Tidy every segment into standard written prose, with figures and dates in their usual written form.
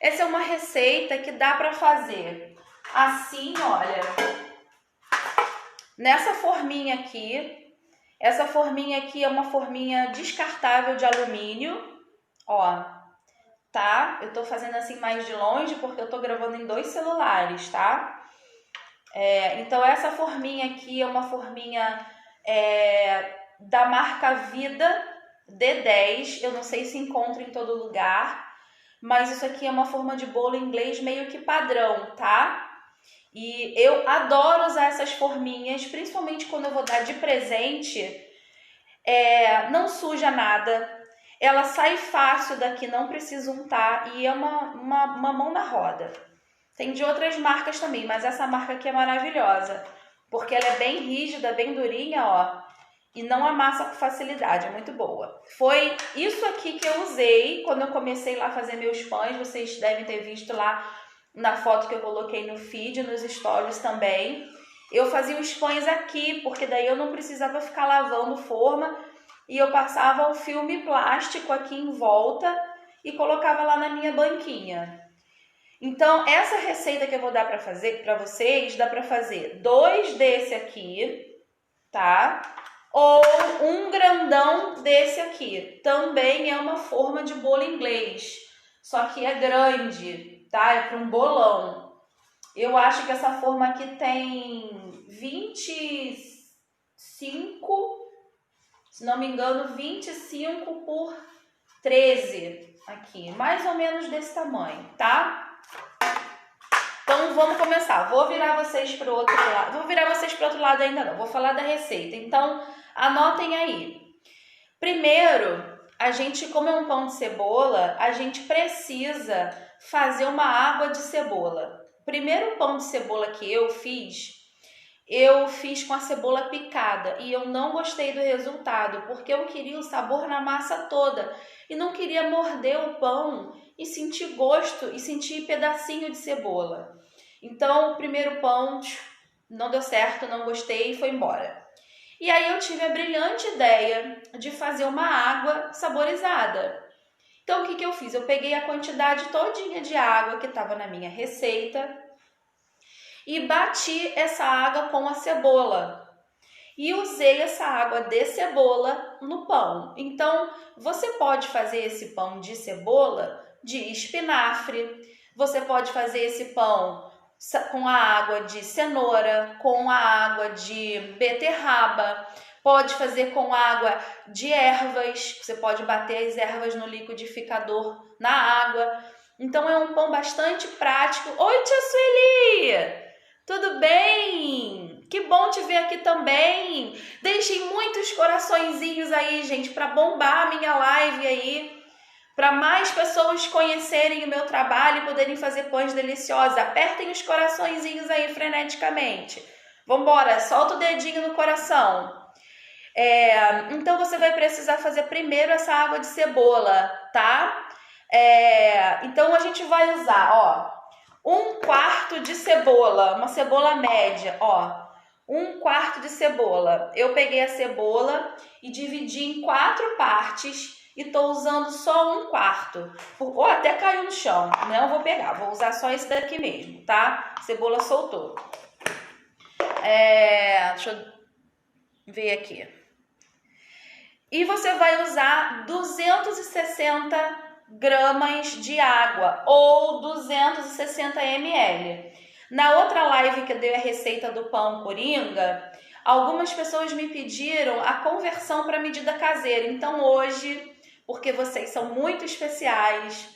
Essa é uma receita que dá para fazer assim, olha, nessa forminha aqui. Essa forminha aqui é uma forminha descartável de alumínio, ó, tá? Eu tô fazendo assim mais de longe porque eu tô gravando em 2 celulares, tá? Então essa forminha aqui é uma forminha da marca Vida D10, eu não sei se encontra em todo lugar, mas isso aqui é uma forma de bolo inglês meio que padrão, tá? E eu adoro usar essas forminhas, principalmente quando eu vou dar de presente. Não suja nada, ela sai fácil daqui, não precisa untar e é uma mão na roda. Tem de outras marcas também, mas essa marca aqui é maravilhosa, porque ela é bem rígida, bem durinha, ó, e não amassa com facilidade, é muito boa. Foi isso aqui que eu usei quando eu comecei lá a fazer meus pães, vocês devem ter visto lá na foto que eu coloquei no feed, nos stories também. Eu fazia os pães aqui, porque daí eu não precisava ficar lavando forma e eu passava um filme plástico aqui em volta e colocava lá na minha banquinha. Então, essa receita que eu vou dar para fazer para vocês, dá para fazer 2 desse aqui, tá? Ou um grandão desse aqui. Também é uma forma de bolo inglês, só que é grande, tá? É para um bolão. Eu acho que essa forma aqui tem 25, se não me engano, 25 por 13 aqui, mais ou menos desse tamanho, tá? Então vamos começar. Vou virar vocês para o outro lado. Vou virar vocês para o outro lado ainda não. Vou falar da receita. Então anotem aí. Primeiro, a gente, como é um pão de cebola, a gente precisa fazer uma água de cebola. O primeiro pão de cebola que eu fiz com a cebola picada e eu não gostei do resultado, porque eu queria o sabor na massa toda e não queria morder o pão e sentir gosto e sentir pedacinho de cebola. Então, o primeiro pão não deu certo, não gostei e foi embora. E aí eu tive a brilhante ideia de fazer uma água saborizada. Então, o que eu fiz? Eu peguei a quantidade todinha de água que estava na minha receita e bati essa água com a cebola. E usei essa água de cebola no pão. Então, você pode fazer esse pão de cebola de espinafre, você pode fazer esse pão com a água de cenoura, com a água de beterraba, pode fazer com água de ervas, você pode bater as ervas no liquidificador na água. Então é um pão bastante prático. Oi, tia Sueli! Tudo bem? Que bom te ver aqui também. Deixem muitos coraçõezinhos aí, gente, para bombar a minha live aí, para mais pessoas conhecerem o meu trabalho e poderem fazer pães deliciosos. Apertem os coraçõezinhos aí freneticamente. Vambora, solta o dedinho no coração. Então você vai precisar fazer primeiro essa água de cebola, tá? Então a gente vai usar, ó, 1/4 de cebola, uma cebola média, ó, 1/4 de cebola. Eu peguei a cebola e dividi em 4 partes e tô usando só 1/4. Ó, até caiu no chão, não vou pegar, vou usar só esse daqui mesmo, tá? Cebola soltou. Deixa eu ver aqui. E você vai usar 260 gramas de água ou 260 ml. Na outra live que eu dei a receita do pão coringa, algumas pessoas me pediram a conversão para medida caseira. Então hoje, porque vocês são muito especiais,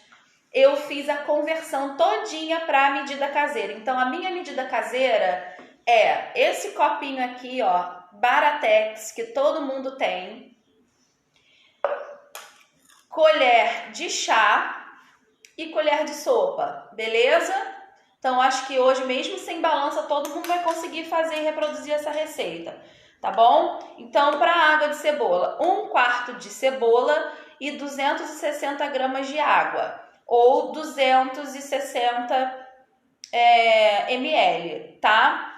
eu fiz a conversão todinha para a medida caseira. Então a minha medida caseira é esse copinho aqui, ó, Baratex, que todo mundo tem, colher de chá e colher de sopa, beleza? Então, acho que hoje, mesmo sem balança, todo mundo vai conseguir fazer e reproduzir essa receita, tá bom? Então, para a água de cebola, 1/4 de cebola e 260 gramas de água, ou 260 ml, tá?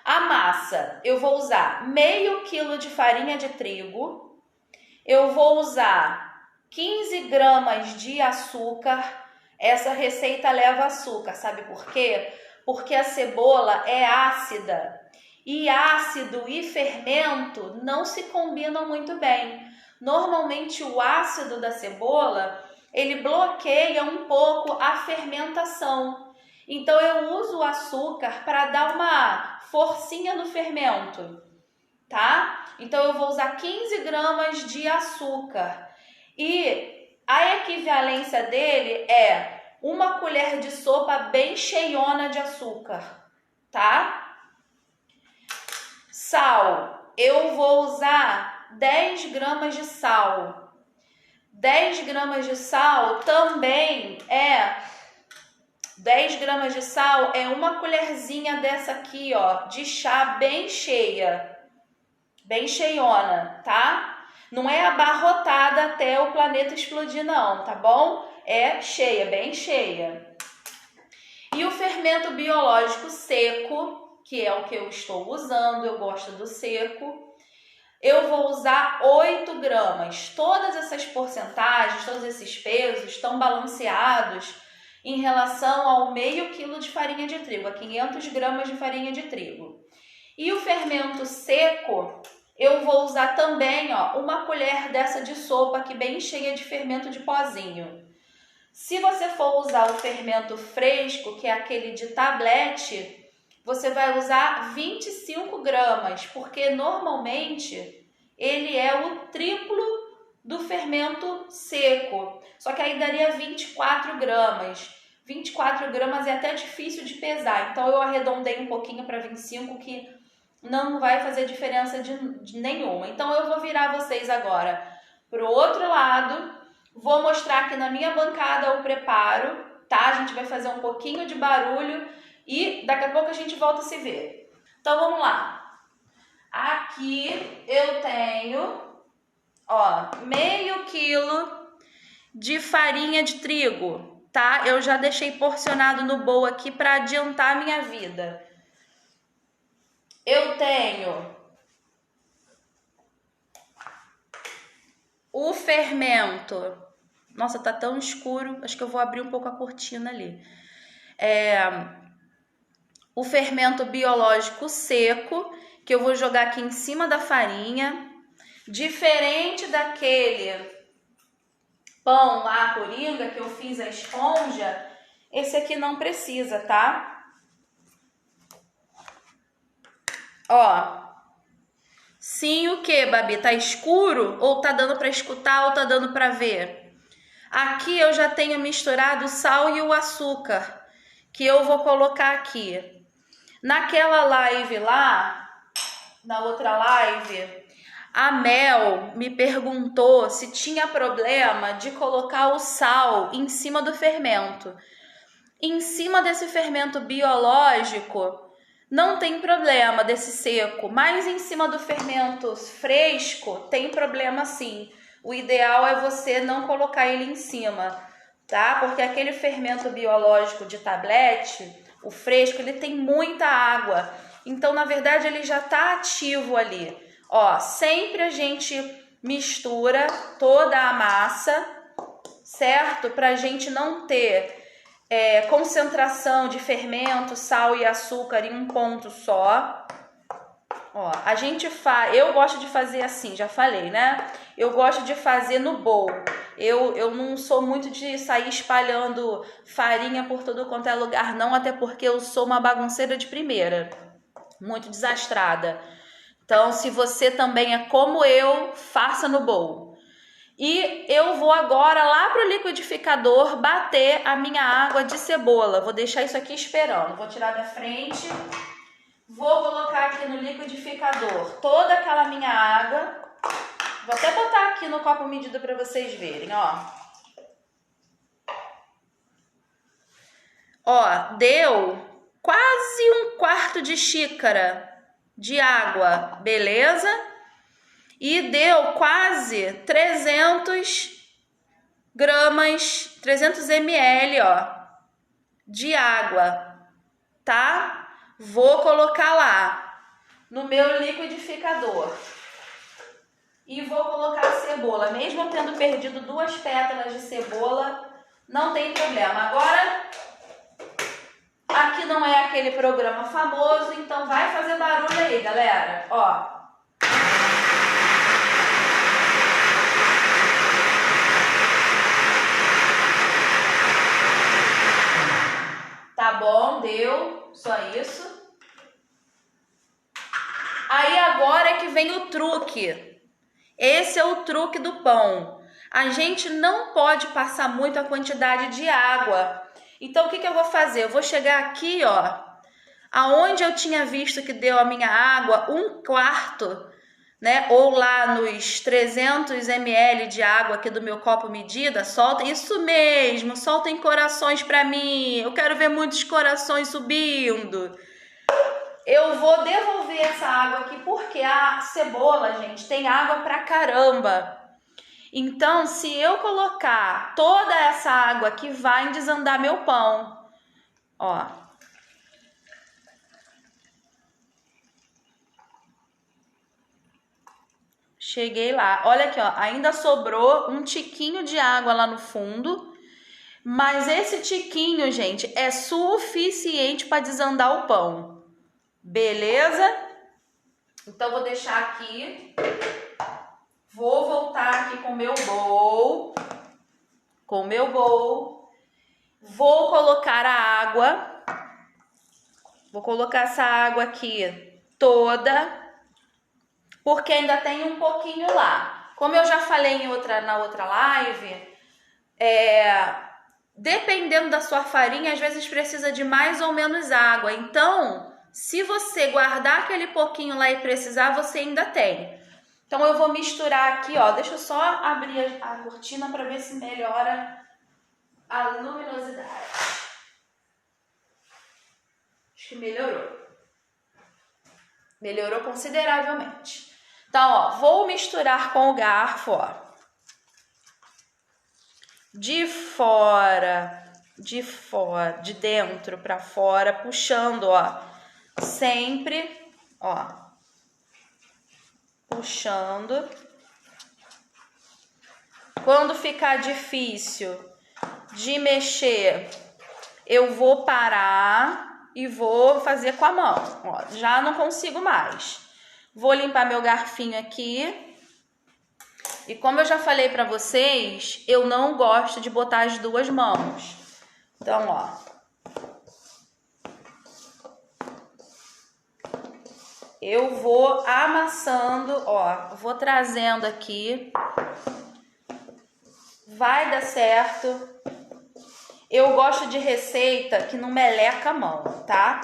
A massa, eu vou usar meio quilo de farinha de trigo, eu vou usar 15 gramas de açúcar. essa receita leva açúcar. Sabe por quê? Porque a cebola é ácida. E ácido e fermento não se combinam muito bem. Normalmente o ácido da cebola, ele bloqueia um pouco a fermentação. Então eu uso o açúcar para dar uma forcinha no fermento, tá? Então eu vou usar 15 gramas de açúcar. E a equivalência dele é uma colher de sopa bem cheiona de açúcar, tá? Sal, eu vou usar 10 gramas de sal. 10 gramas de sal também 10 gramas de sal é uma colherzinha dessa aqui, ó, de chá bem cheia, bem cheiona, tá? Não é abarrotada até o planeta explodir não, tá bom? É cheia, bem cheia. E o fermento biológico seco, que é o que eu estou usando, eu gosto do seco, eu vou usar 8 gramas. Todas essas porcentagens, todos esses pesos estão balanceados em relação ao meio quilo de farinha de trigo, a 500 gramas de farinha de trigo. E o fermento seco, eu vou usar também, ó, uma colher dessa de sopa aqui bem cheia de fermento de pozinho. Se você for usar o fermento fresco, que é aquele de tablete, você vai usar 25 gramas, porque normalmente ele é o triplo do fermento seco. Só que aí daria 24 gramas. 24 gramas é até difícil de pesar, então eu arredondei um pouquinho para 25, que não vai fazer diferença de nenhuma. Então eu vou virar vocês agora para o outro lado, vou mostrar aqui na minha bancada o preparo, tá? A gente vai fazer um pouquinho de barulho e daqui a pouco a gente volta a se ver. Então vamos lá. Aqui eu tenho, ó, meio quilo de farinha de trigo, tá? Eu já deixei porcionado no bowl aqui para adiantar a minha vida. Eu tenho o fermento. Nossa, tá tão escuro, acho que eu vou abrir um pouco a cortina ali. O fermento biológico seco, que eu vou jogar aqui em cima da farinha. Diferente daquele pão lá, coringa, que eu fiz a esponja, esse aqui não precisa, tá? Ó. Sim, o que, Babi? Tá escuro? Ou tá dando para escutar ou tá dando para ver? Aqui eu já tenho misturado o sal e o açúcar, que eu vou colocar aqui. Naquela live lá, na outra live, a Mel me perguntou se tinha problema de colocar o sal em cima do fermento. Em cima desse fermento biológico, não tem problema desse seco, mas em cima do fermento fresco tem problema sim. O ideal é você não colocar ele em cima, tá? Porque aquele fermento biológico de tablete, o fresco, ele tem muita água. Então, na verdade, ele já tá ativo ali. Ó, sempre a gente mistura toda a massa, certo? Pra gente não ter concentração de fermento, sal e açúcar em um ponto só. Ó, a gente eu gosto de fazer assim, já falei, né? Eu gosto de fazer no bowl. Eu não sou muito de sair espalhando farinha por todo quanto é lugar, não, até porque eu sou uma bagunceira de primeira, muito desastrada. Então, se você também é como eu, faça no bowl. E eu vou agora lá pro liquidificador bater a minha água de cebola. Vou deixar isso aqui esperando. Vou tirar da frente. Vou colocar aqui no liquidificador toda aquela minha água. Vou até botar aqui no copo medido para vocês verem, ó. Ó, deu quase 1/4 de xícara de água, beleza? E deu quase 300 gramas, 300 ml, ó, de água, tá? Vou colocar lá no meu liquidificador. E vou colocar a cebola. Mesmo tendo perdido 2 pétalas de cebola, Não tem problema. Agora, aqui não é aquele programa famoso, então vai fazer barulho aí, galera. Ó. Tá bom, deu. Só isso. Aí agora é que vem o truque. Esse é o truque do pão. A gente não pode passar muito a quantidade de água. Então, o que eu vou fazer? Eu vou chegar aqui, ó, aonde eu tinha visto que deu a minha água, 1/4, né? Ou lá nos 300 ml de água aqui do meu copo medida, solta. Isso mesmo, soltem corações para mim. Eu quero ver muitos corações subindo. Eu vou devolver essa água aqui porque a cebola, gente, tem água pra caramba. Então, se eu colocar toda essa água aqui, vai desandar meu pão. Ó. Cheguei lá. Olha aqui, ó. Ainda sobrou um tiquinho de água lá no fundo. Mas esse tiquinho, gente, é suficiente para desandar o pão. Beleza? Então, vou deixar aqui. Vou voltar aqui com o meu bowl. Vou colocar a água. Vou colocar essa água aqui toda. Porque ainda tem um pouquinho lá. Como eu já falei na outra live, dependendo da sua farinha, às vezes precisa de mais ou menos água. Então, se você guardar aquele pouquinho lá e precisar, você ainda tem. Então, eu vou misturar aqui, ó. Deixa eu só abrir a cortina para ver se melhora a luminosidade. Acho que melhorou. Melhorou consideravelmente. Então, ó, vou misturar com o garfo, ó. De dentro para fora, puxando, ó. Sempre, ó. Puxando. Quando ficar difícil de mexer, eu vou parar e vou fazer com a mão. Ó, já não consigo mais. Vou limpar meu garfinho aqui. E como eu já falei para vocês, eu não gosto de botar as duas mãos. Então, ó. Eu vou amassando, ó, vou trazendo aqui. Vai dar certo. Eu gosto de receita que não meleca a mão, tá?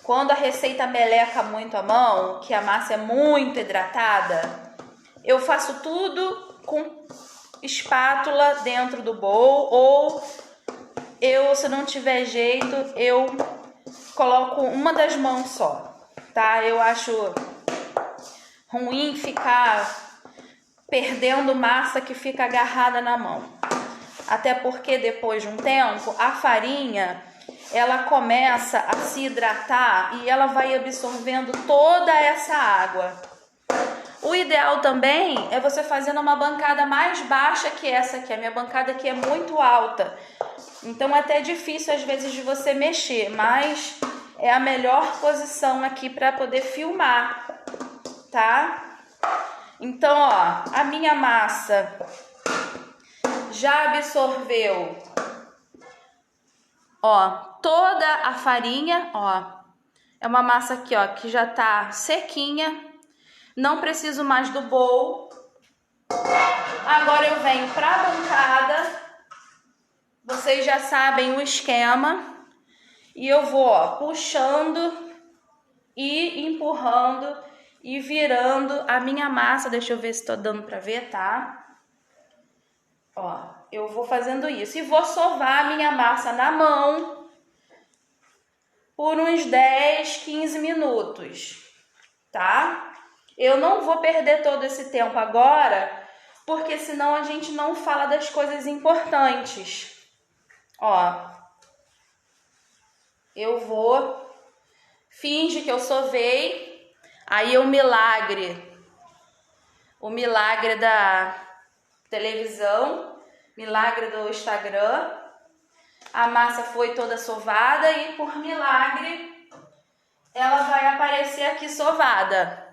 Quando a receita meleca muito a mão, que a massa é muito hidratada, eu faço tudo com espátula dentro do bowl, ou se não tiver jeito, eu coloco uma das mãos só. Tá? Eu acho ruim ficar perdendo massa que fica agarrada na mão. Até porque depois de um tempo, a farinha, ela começa a se hidratar e ela vai absorvendo toda essa água. O ideal também é você fazer uma bancada mais baixa que essa aqui. A minha bancada aqui é muito alta. Então é até difícil às vezes de você mexer, mas é a melhor posição aqui para poder filmar, tá? Então, ó, a minha massa já absorveu, ó, toda a farinha, ó. É uma massa aqui, ó, que já tá sequinha. Não preciso mais do bowl. Agora eu venho para a bancada. Vocês já sabem o esquema. E eu vou, ó, puxando e empurrando e virando a minha massa. Deixa eu ver se tô dando para ver, tá? Ó, eu vou fazendo isso. E vou sovar a minha massa na mão por uns 10, 15 minutos, tá? Eu não vou perder todo esse tempo agora, porque senão a gente não fala das coisas importantes. Ó. Eu vou, finge que eu sovei, aí o milagre da televisão, milagre do Instagram. A massa foi toda sovada e por milagre ela vai aparecer aqui sovada.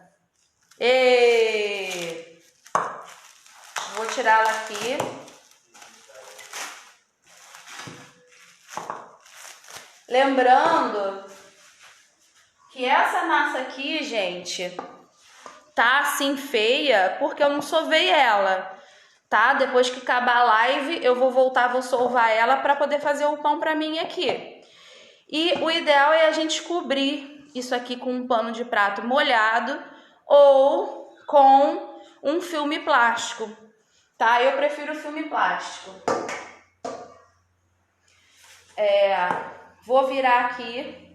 E vou tirá-la aqui. Lembrando que essa massa aqui, gente, tá assim feia porque eu não sovei ela, tá? Depois que acabar a live, eu vou voltar, vou sovar ela para poder fazer o pão para mim aqui. E o ideal é a gente cobrir isso aqui com um pano de prato molhado ou com um filme plástico, tá? Eu prefiro filme plástico. Vou virar aqui.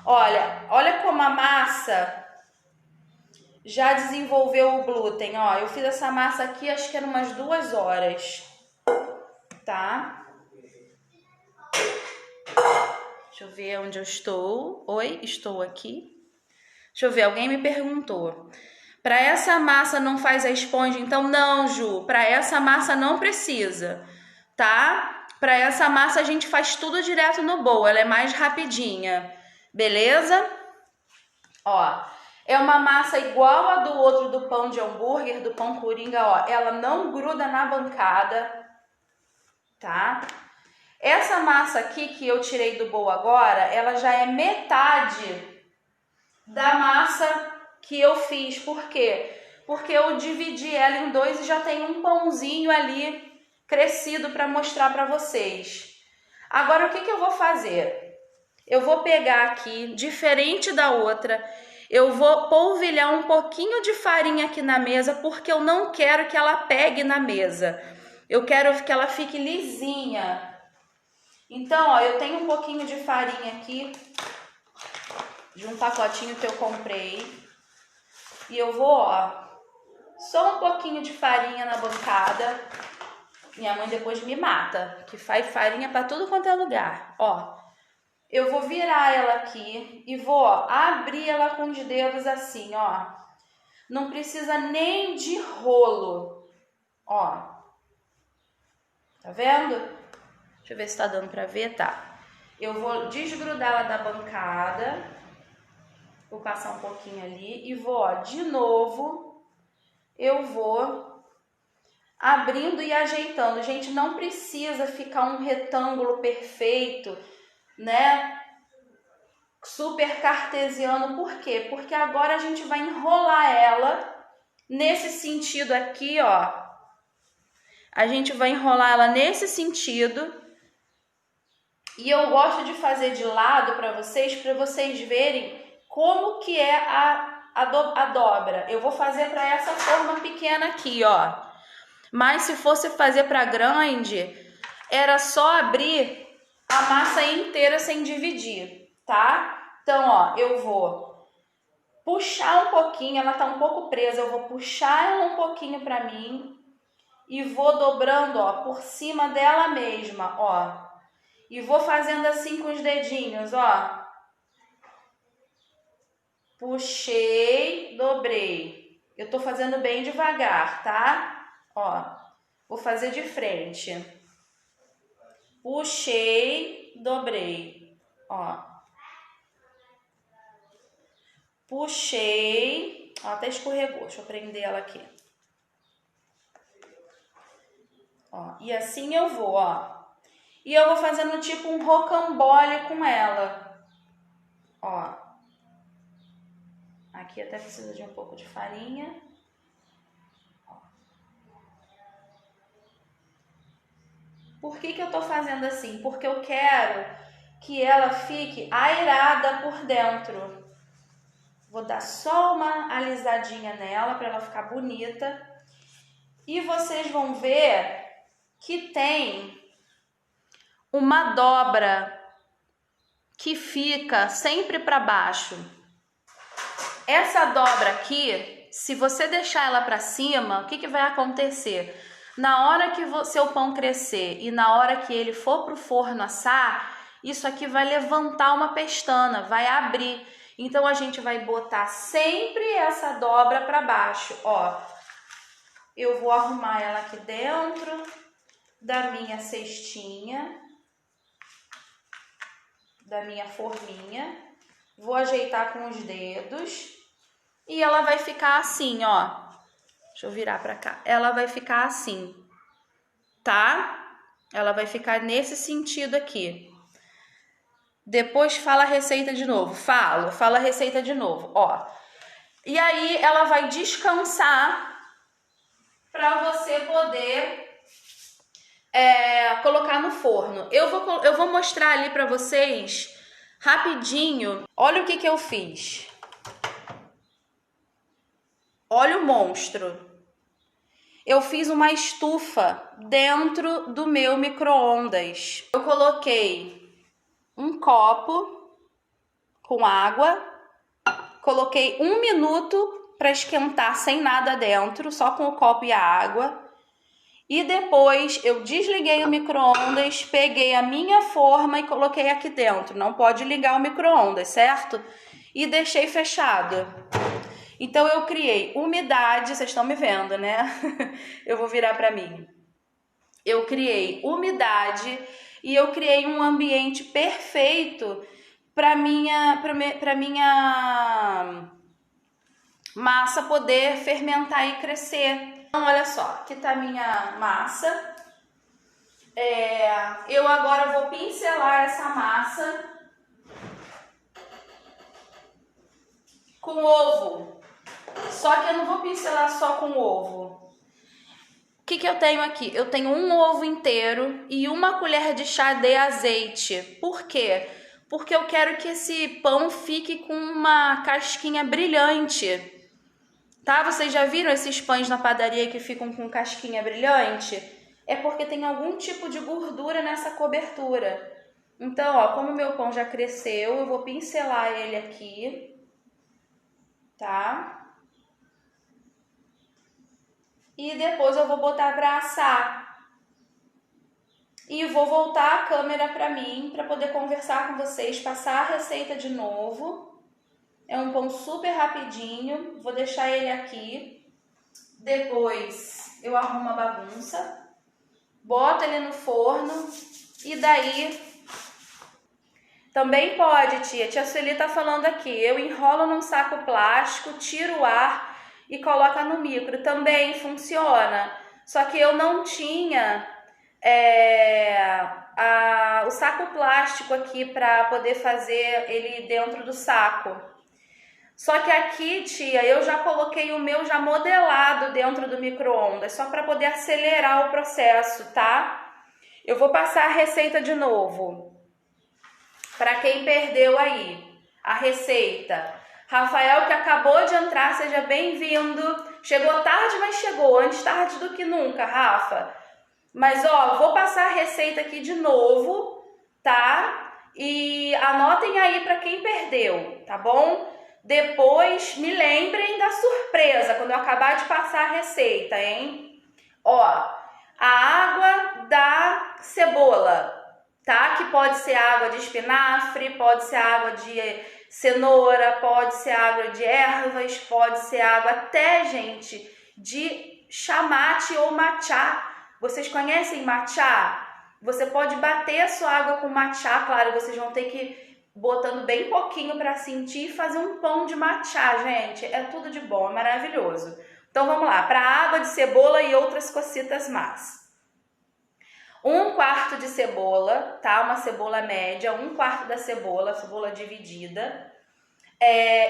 Olha como a massa já desenvolveu o glúten, ó. Eu fiz essa massa aqui, acho que era umas 2 horas, tá? Deixa eu ver onde eu estou. Oi, estou aqui. Deixa eu ver, alguém me perguntou. Para essa massa não faz a esponja? Então, não, Ju. Para essa massa não precisa, tá? Para essa massa a gente faz tudo direto no bowl, ela é mais rapidinha, beleza? Ó, é uma massa igual a do outro do pão de hambúrguer, do pão coringa, ó. Ela não gruda na bancada, tá? Essa massa aqui que eu tirei do bowl agora, ela já é metade da massa que eu fiz. Por quê? Porque eu dividi ela em 2 e já tem um pãozinho ali crescido para mostrar para vocês. Agora, o que eu vou fazer? Eu vou pegar aqui, diferente da outra, eu vou polvilhar um pouquinho de farinha aqui na mesa, porque eu não quero que ela pegue na mesa. Eu quero que ela fique lisinha. Então, ó, eu tenho um pouquinho de farinha aqui, de um pacotinho que eu comprei. E eu vou, ó, só um pouquinho de farinha na bancada. Minha mãe depois me mata, que faz farinha para tudo quanto é lugar. Ó, eu vou virar ela aqui e vou, ó, abrir ela com os dedos assim, ó. Não precisa nem de rolo, ó. Tá vendo? Deixa eu ver se tá dando para ver, tá. Eu vou desgrudar ela da bancada. Vou passar um pouquinho ali e vou, ó, de novo, eu vou abrindo e ajeitando. Gente, não precisa ficar um retângulo perfeito, né? Super cartesiano. Por quê? Porque agora a gente vai enrolar ela nesse sentido aqui, ó. A gente vai enrolar ela nesse sentido. E eu gosto de fazer de lado para vocês verem como que é a dobra. Eu vou fazer para essa forma pequena aqui, ó. Mas se fosse fazer para grande, era só abrir a massa inteira sem dividir, tá? Então, ó, eu vou puxar um pouquinho, ela tá um pouco presa, eu vou puxar ela um pouquinho para mim e vou dobrando, ó, por cima dela mesma, ó. E vou fazendo assim com os dedinhos, ó. Puxei, dobrei. Eu tô fazendo bem devagar, tá? Ó, vou fazer de frente. Puxei, dobrei. Ó. Puxei. Ó, até escorregou. Deixa eu prender ela aqui. Ó, e assim eu vou, ó. E eu vou fazendo tipo um rocambole com ela. Ó. Aqui até precisa de um pouco de farinha. Por que eu tô fazendo assim? Porque eu quero que ela fique airada por dentro. Vou dar só uma alisadinha nela para ela ficar bonita. E vocês vão ver que tem uma dobra que fica sempre para baixo. Essa dobra aqui, se você deixar ela para cima, o que vai acontecer? Na hora que o seu pão crescer e na hora que ele for pro forno assar, isso aqui vai levantar uma pestana, vai abrir. Então, a gente vai botar sempre essa dobra para baixo, ó. Eu vou arrumar ela aqui dentro, da minha cestinha, da minha forminha. Vou ajeitar com os dedos e ela vai ficar assim, ó. Deixa eu virar pra cá. Ela vai ficar assim, tá? Ela vai ficar nesse sentido aqui. Depois fala a receita de novo. Fala a receita de novo, ó. E aí ela vai descansar para você poder colocar no forno. Eu vou mostrar ali para vocês rapidinho. Olha o que eu fiz. Olha o monstro. Eu fiz uma estufa dentro do meu micro-ondas. Eu coloquei um copo com água, coloquei 1 minuto para esquentar sem nada dentro, só com o copo e a água. E depois eu desliguei o micro-ondas, peguei a minha forma e coloquei aqui dentro. Não pode ligar o micro-ondas, certo? E deixei fechado. Então eu criei umidade, vocês estão me vendo, né? Eu vou virar para mim. Eu criei umidade e eu criei um ambiente perfeito para minha massa poder fermentar e crescer. Então, olha só, aqui tá a minha massa. Eu agora vou pincelar essa massa com ovo. Só que eu não vou pincelar só com ovo. O que eu tenho aqui? Eu tenho um ovo inteiro e 1 colher de chá de azeite. Por quê? Porque eu quero que esse pão fique com uma casquinha brilhante. Tá? Vocês já viram esses pães na padaria que ficam com casquinha brilhante? É porque tem algum tipo de gordura nessa cobertura. Então, ó, como o meu pão já cresceu, eu vou pincelar ele aqui. Tá? E depois eu vou botar para assar. E vou voltar a câmera para mim, para poder conversar com vocês, passar a receita de novo. É um pão super rapidinho, vou deixar ele aqui. Depois eu arrumo a bagunça, boto ele no forno e daí... Também pode, tia Sueli tá falando aqui, eu enrolo num saco plástico, tiro o ar e coloca no micro. Também funciona, só que eu não tinha o saco plástico aqui para poder fazer ele dentro do saco. Só que aqui, tia, eu já coloquei o meu já modelado dentro do micro-ondas, só para poder acelerar o processo, tá? Eu vou passar a receita de novo. Para quem perdeu aí a receita. Rafael, que acabou de entrar, seja bem-vindo. Chegou tarde, mas chegou. Antes tarde do que nunca, Rafa. Mas, ó, vou passar a receita aqui de novo, tá? E anotem aí para quem perdeu, tá bom? Depois me lembrem da surpresa quando eu acabar de passar a receita, hein? Ó, a água da cebola, tá? Que pode ser água de espinafre, pode ser água de cenoura, pode ser água de ervas, pode ser água até, gente, de chamate ou matcha. Vocês conhecem matcha? Você pode bater a sua água com matcha, claro, vocês vão ter que ir botando bem pouquinho para sentir e fazer um pão de matcha, gente. É tudo de bom, é maravilhoso. Então vamos lá, para água de cebola e outras cocitas más. 1/4 de cebola, tá? Uma cebola média, 1/4 da cebola dividida.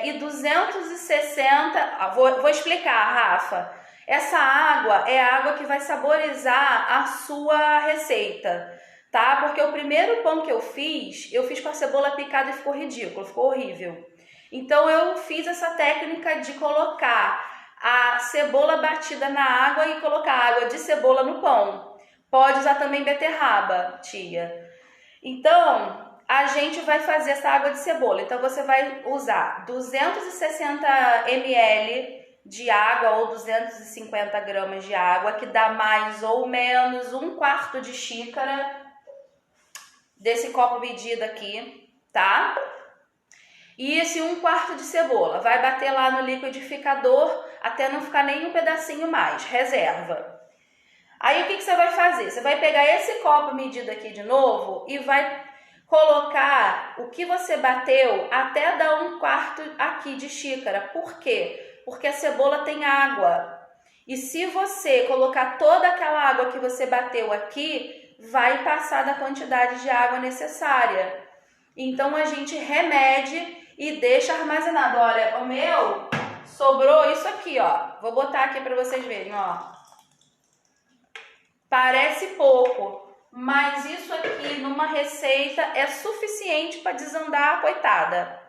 E 260... Vou explicar, Rafa. Essa água é a água que vai saborizar a sua receita, tá? Porque o primeiro pão que eu fiz com a cebola picada e ficou ridículo, ficou horrível. Então eu fiz essa técnica de colocar a cebola batida na água e colocar água de cebola no pão. Pode usar também beterraba, tia. Então, a gente vai fazer essa água de cebola. Então, você vai usar 260 ml de água ou 250 gramas de água, que dá mais ou menos 1/4 de xícara desse copo medido aqui, tá? E esse 1/4 de cebola vai bater lá no liquidificador até não ficar nem um pedacinho mais, reserva. Aí o que você vai fazer? Você vai pegar esse copo medido aqui de novo e vai colocar o que você bateu até dar 1/4 aqui de xícara. Por quê? Porque a cebola tem água. E se você colocar toda aquela água que você bateu aqui, vai passar da quantidade de água necessária. Então a gente remede e deixa armazenado. Olha, o meu sobrou isso aqui, ó. Vou botar aqui para vocês verem, ó. Parece pouco, mas isso aqui numa receita é suficiente para desandar a coitada,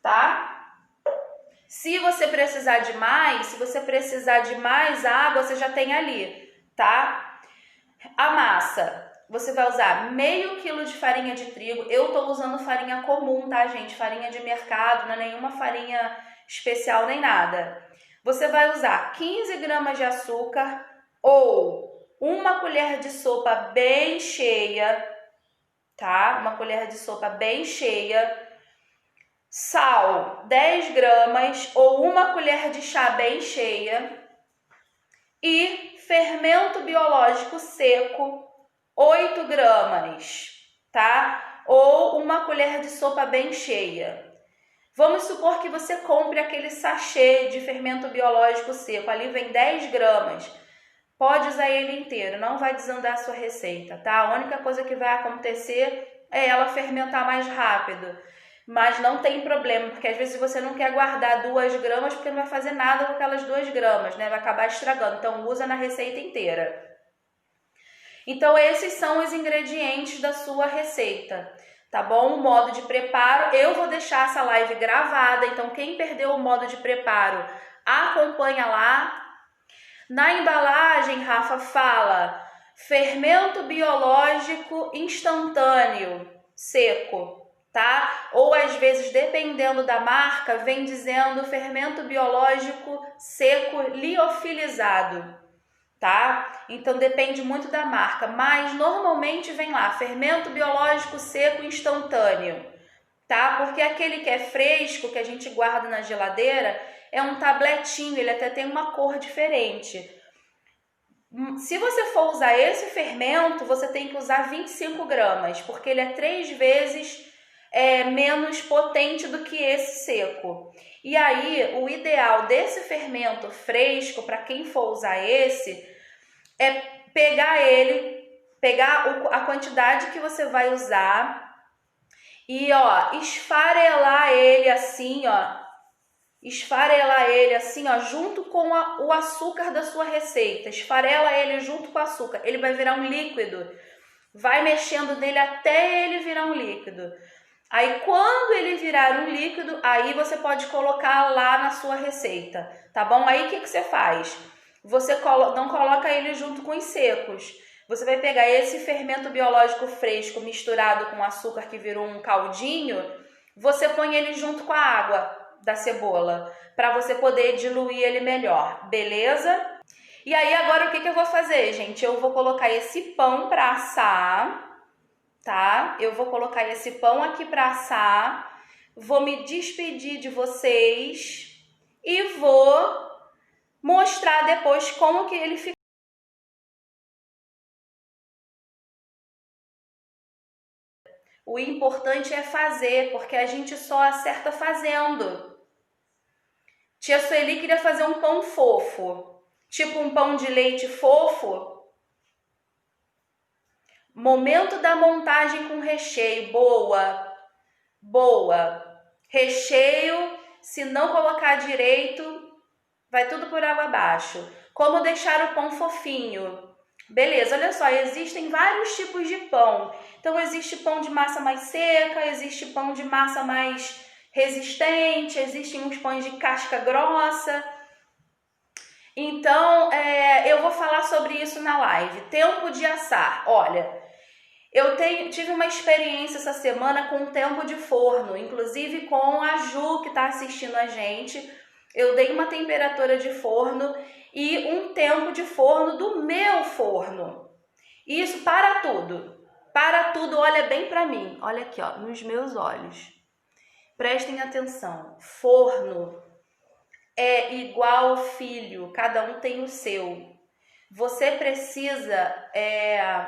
tá? Se você precisar de mais água, você já tem ali, tá? A massa, você vai usar meio quilo de farinha de trigo. Eu tô usando farinha comum, tá, gente? Farinha de mercado, não é nenhuma farinha especial nem nada. Você vai usar 15 gramas de açúcar ou uma colher de sopa bem cheia, tá? Uma colher de sopa bem cheia. Sal, 10 gramas ou uma colher de chá bem cheia. E fermento biológico seco, 8 gramas, tá? Ou uma colher de sopa bem cheia. Vamos supor que você compre aquele sachê de fermento biológico seco. Ali vem 10 gramas. Pode usar ele inteiro, não vai desandar a sua receita, tá? A única coisa que vai acontecer é ela fermentar mais rápido. Mas não tem problema, porque às vezes você não quer guardar 2 gramas, porque não vai fazer nada com aquelas 2 gramas, né? Vai acabar estragando. Então, usa na receita inteira. Então, esses são os ingredientes da sua receita, tá bom? O modo de preparo, eu vou deixar essa live gravada, então quem perdeu o modo de preparo, acompanha lá. Na embalagem, Rafa, fala fermento biológico instantâneo, seco, tá? Ou às vezes, dependendo da marca, vem dizendo fermento biológico seco liofilizado, tá? Então depende muito da marca, mas normalmente vem lá fermento biológico seco instantâneo, tá? Porque aquele que é fresco, que a gente guarda na geladeira, é um tabletinho, ele até tem uma cor diferente. Se você for usar esse fermento, você tem que usar 25 gramas, porque ele é 3 vezes menos potente do que esse seco. E aí, o ideal desse fermento fresco, para quem for usar esse, é pegar a quantidade que você vai usar e, ó, esfarelar ele assim, ó, junto com o açúcar da sua receita. Esfarela ele junto com o açúcar. Ele vai virar um líquido. Vai mexendo nele até ele virar um líquido. Aí, quando ele virar um líquido, aí você pode colocar lá na sua receita, tá bom? Aí, o que você faz? Você não coloca ele junto com os secos. Você vai pegar esse fermento biológico fresco misturado com açúcar que virou um caldinho, você põe ele junto com a água da cebola, para você poder diluir ele melhor, beleza? E aí agora o que eu vou fazer, gente? Eu vou colocar esse pão para assar, tá? Eu vou colocar esse pão aqui para assar, vou me despedir de vocês e vou mostrar depois como que ele fica. O importante é fazer, porque a gente só acerta fazendo. Tia Sueli queria fazer um pão fofo, tipo um pão de leite fofo. Momento da montagem com recheio, boa. Recheio, se não colocar direito, vai tudo por água abaixo. Como deixar o pão fofinho? Beleza, olha só, existem vários tipos de pão. Então, existe pão de massa mais seca, existe pão de massa mais resistente, existem uns pães de casca grossa. Então, eu vou falar sobre isso na live. Tempo de assar. Olha, eu tive uma experiência essa semana com o tempo de forno, inclusive com a Ju, que está assistindo a gente. Eu dei uma temperatura de forno e um tempo de forno do meu forno. Isso para tudo. Para tudo, olha bem para mim. Olha aqui, ó, nos meus olhos. Prestem atenção. Forno é igual filho, cada um tem o seu. você precisa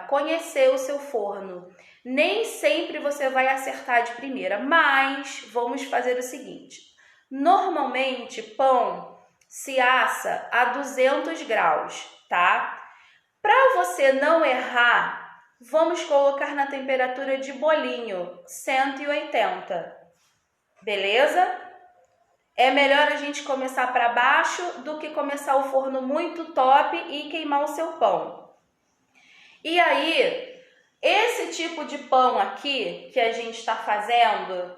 conhecer o seu forno. Nem sempre você vai acertar de primeira, mas vamos fazer o seguinte. Normalmente, pão se assa a 200 graus, tá? Para você não errar, vamos colocar na temperatura de bolinho, 180. Beleza? É melhor a gente começar para baixo do que começar o forno muito top e queimar o seu pão. E aí, esse tipo de pão aqui que a gente está fazendo,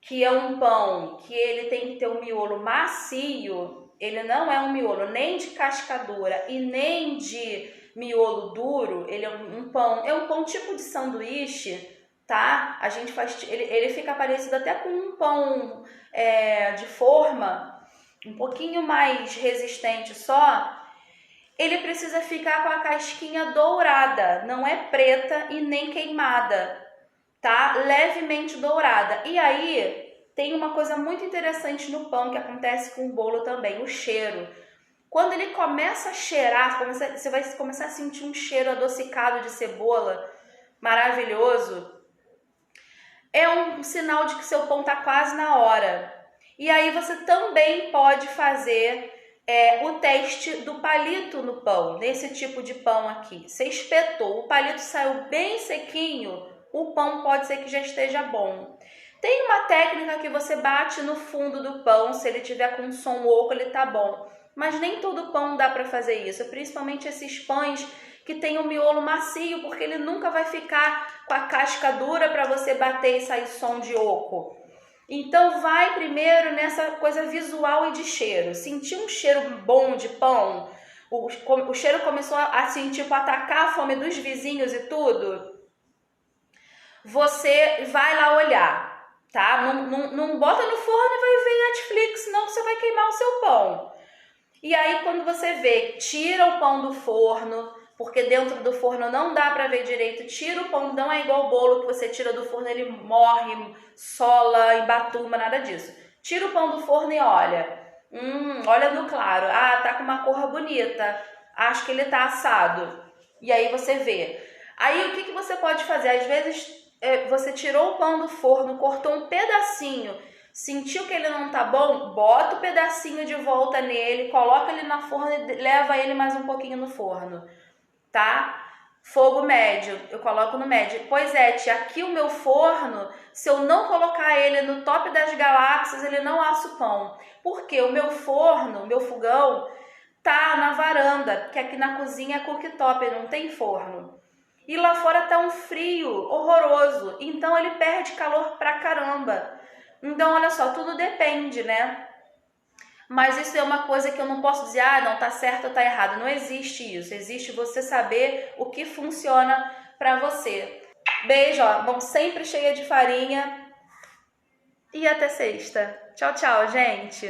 que é um pão que ele tem que ter um miolo macio, ele não é um miolo nem de cascadura e nem de miolo duro, ele é um pão tipo de sanduíche, tá? A gente faz, ele fica parecido até com um pão de forma, um pouquinho mais resistente só. Ele precisa ficar com a casquinha dourada, não é preta e nem queimada, tá? Levemente dourada. E aí tem uma coisa muito interessante no pão que acontece com o bolo também, o cheiro. Quando ele começa a cheirar, você vai começar a sentir um cheiro adocicado de cebola, maravilhoso. É um sinal de que seu pão está quase na hora. E aí você também pode fazer o teste do palito no pão, nesse tipo de pão aqui. Você espetou, o palito saiu bem sequinho, o pão pode ser que já esteja bom. Tem uma técnica que você bate no fundo do pão, se ele tiver com um som oco, ele tá bom. Mas nem todo pão dá para fazer isso, principalmente esses pães que tem um miolo macio, porque ele nunca vai ficar com a casca dura para você bater e sair som de oco. Então vai primeiro nessa coisa visual e de cheiro. Sentir um cheiro bom de pão, o cheiro começou a tipo, atacar a fome dos vizinhos e tudo. Você vai lá olhar, tá? Não bota no forno e vai ver Netflix, senão você vai queimar o seu pão. E aí quando você vê, tira o pão do forno, porque dentro do forno não dá para ver direito, tira o pão, não é igual o bolo que você tira do forno, ele morre, sola, embatuma, nada disso. Tira o pão do forno e olha, olha no claro, tá com uma cor bonita, acho que ele tá assado. E aí você vê. Aí o que você pode fazer? Às vezes você tirou o pão do forno, cortou um pedacinho, sentiu que ele não tá bom, bota o pedacinho de volta nele, coloca ele na forno e leva ele mais um pouquinho no forno. Tá? Fogo médio, eu coloco no médio. Pois é, tia, aqui o meu forno, se eu não colocar ele no top das galáxias, ele não assa o pão. Porque o meu forno, meu fogão, tá na varanda, que aqui na cozinha é cooktop, não tem forno. E lá fora tá um frio horroroso, então ele perde calor pra caramba. Então, olha só, tudo depende, né? Mas isso é uma coisa que eu não posso dizer, não, tá certo ou tá errado. Não existe isso. Existe você saber o que funciona pra você. Beijo, ó. Mão sempre cheia de farinha. E até sexta. Tchau, tchau, gente.